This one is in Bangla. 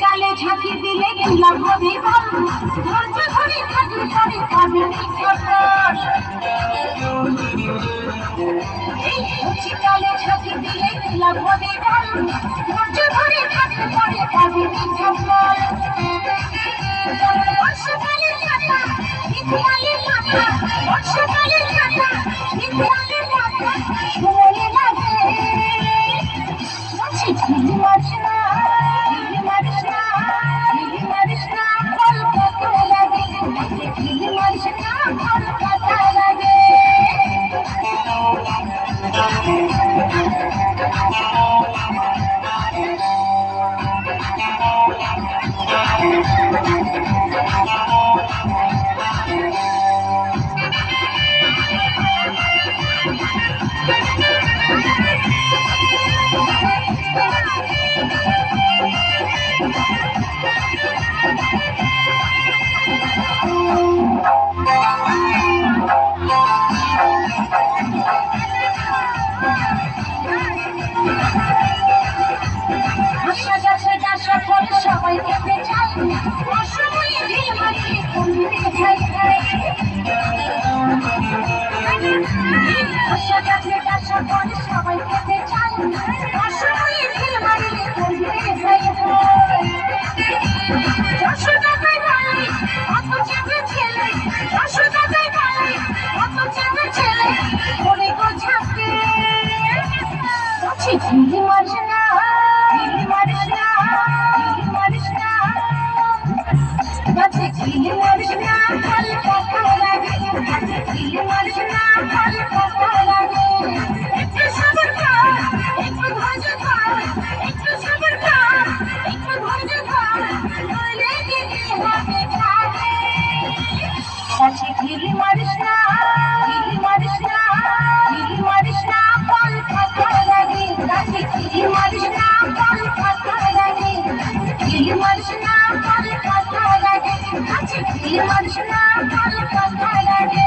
কালে ঝাঁকি দিলে লাভ হবে বল, ধৈর্য ধরে থাকলে পরে পাবে কালে ঝাঁকি দিলে লাভ হবে বল, ধৈর্য ধরে থাকলে পরে পাবে বর্ষাকালে ছাতা শীতকালে মাথা, বর্ষাকালে ছাতা শীতকালে মাথা সময়ে লাগে সবাই খেতে চাই অসময়ে ঢিল মারিয়ে কুন্দিতে খাই খাই সবাই খেতে চাই অসময়ে ঢিল মারিয়ে কুন্দিতে খাই যশো টাকায় বাড়ি অত চাঁদে ছেলে, যশো টাকায় বাড়ি অত চাঁদে ছেলে করে গো ঝাঁকে ঢিল মারিস না, ঢিল মারিস না, ঢিল মারিস না ফল পাতা লাগে, ঢিল মারিস না ফল পাতা লাগে একটু সবর কর, একটু ধৈর্য ধর, একটু সবর কর, একটু ধৈর্য ধর, নইলে দিদি হবে খাবে কাছে ঢিল মারিস না, ঢিল মারিস না, ঢিল মারিস না ফল পাতা লাগে, কাছে ঢিল মারিস না ফল পাতা লাগে, ঢিল মারিস না ফল পাতা লাগে, কাছে ঢিল মারিস না ফল পাতা লাগে।